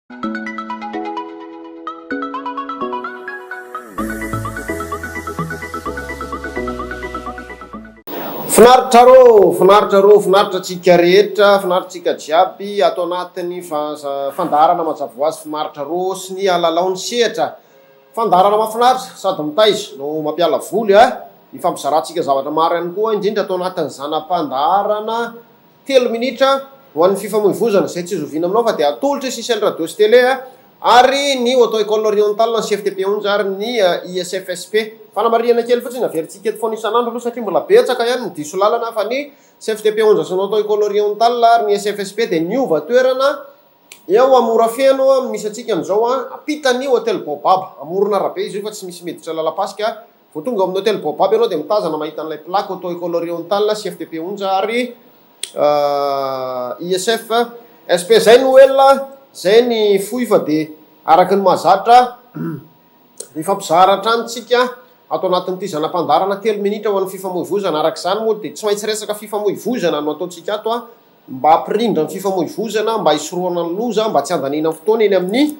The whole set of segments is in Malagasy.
Finaritra tsika rehetra, finaritsika jiaby atao anatin'ny fandarana mazava ho azy finaritra ro sy ny alalaony sehatra. Fandarana mahafinaritra sady mitaiza no mampiala voly ny fampizarantsika zavatra maro ihany koa, indrindra atao anatin'ny zanam-pandarana 3 minitra ho an'ny fifamoivoizana izay tsy zoviana aminao fa dia atolotra sisy ny radio sy télé ary ny auto école orientale ny CFTP 11 ary ny ISFSP. Fanamarihana kely fotsiny averintsika eto foana isan'andro aloha satria mbola betsaka ihany ny diso lalana fa ny CFTP 11 sy ny auto école orientale ary ny ISFSP dia niova toerana eo amora feno misy atsika amin'izao ampitany hôtel Baobab amorona arabe izy io fa tsy misy miditra lala-pasika vao tonga amin'ny hôtel Baobab ianao dia mitazana mahita an'ilay plaque auto école orientale CFTP 11 ary ISFSP. Zay no ela zay ny foy fa dia araky ny mahazatra ny fampizaratra antsika atao anatin'ity zanam-pandarana 3 minitra ho an'ny fifamoivoizana. Araka izany moa dia tsy maintsy resaka fifamoivoizana no ataontsika ato mba hampirindra ny fifamoivoizana, mba hisoroana ny loza, mba tsy handanina fotoana eny amin'ny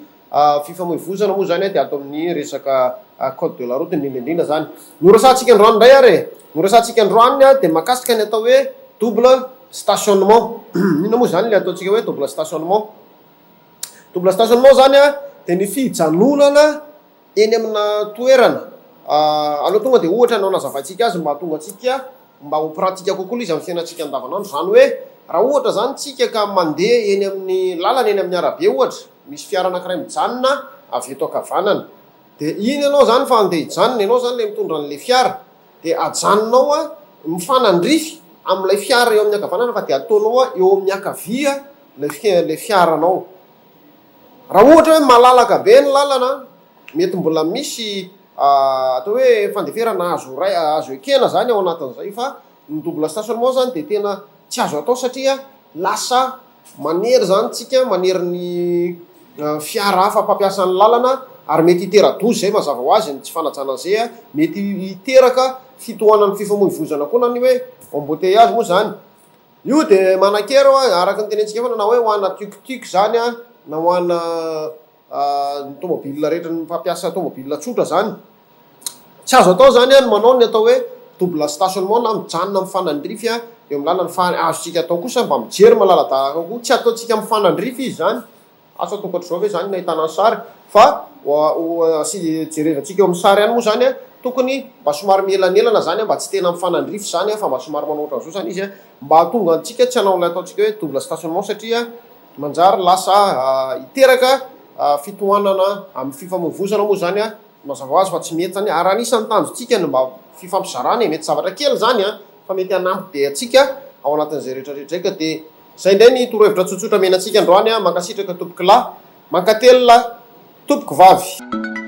fifamoivoizana moa zany dia atao amin'ny resaka code de la route indrindra zany. Norasantsika androany indray ary norasantsika androany dia makasika ny atao hoe double stationnement. Inona moa zany le ataontsika hoe double stationnement? Double stationnement zany dia ny fijanonana eny amina toerana aloha tonga dia ohatra anao nazavaintsika azy mba tonga antsika mba ho pratika kokoa izy amin'ny fiainantsika andavanandro. Zany hoe raha ohatra zany tsika ka mandeha eny amin'ny lalana eny amin'ny arabe ohatra misy fiara anankiray mijanona avy eto ankavanana dia iny ianao zany fa andeha hijanona ianao zany le mitondra an'ilay fiara dia ajanonao mifanandrify amin'ilay fiara eo amin'ny ankavanana fa dia ataonao eo amin'ny ankavia le fiaranao. Raha ohatra hoe malalaka be ny lalana mety mbola misy atao hoe fandeferana azo ekena zany ao anatin'izay fa ny double stationnement zany dia tena tsy azo atao satria lasa manery zany tsika manery ny fiara hafa mpampiasa ny lalana ary mety hitera-doza zay mazava ho azy ny tsy fanajana an'izay mety hiteraka fitohanan'ny fifamoivoizana koa na ny hoe embouteillage moa zany. Io dia manan-kera araka ny tenentsika fa na hoe ho ana tuk-tuk zany na ho ana ny tomobile rehetra ny mpampiasa tomobile tsotra zany tsy azo atao zany ny manao ny atao hoe double stationnement na mijanona mifanandrify eo amin'ny lalana fa azotsika atao kosa mba mijery malaladalaka koa tsy ataontsika mifanandrify izy zany asa tokatra zao hoe zany nahitana ny sary fa sy jerevantsika eo amin'ny sary ihany moa zany tokony mba somary mielanelana zany mba tsy tena mifanandrify zany fa mba somary manao ohatran'izao zany izy mba hatonga antsika tsy hanao ilay ataontsika hoe double stationnement satria manjary lasa hiteraka fitohanana amin'ny fifamoivoizana moa zany mazava ho azy fa tsy mety zany ary anisan'ny tanjontsika ny mba fifampizarana mety zavatra kely zany fa mety hanampy be atsika ao anatin'izay rehetrarehetra dia zay indray ny torohevitra tsotsotra menantsika androany mankasitraka tompoko lahy mankatelina tompoko vavy.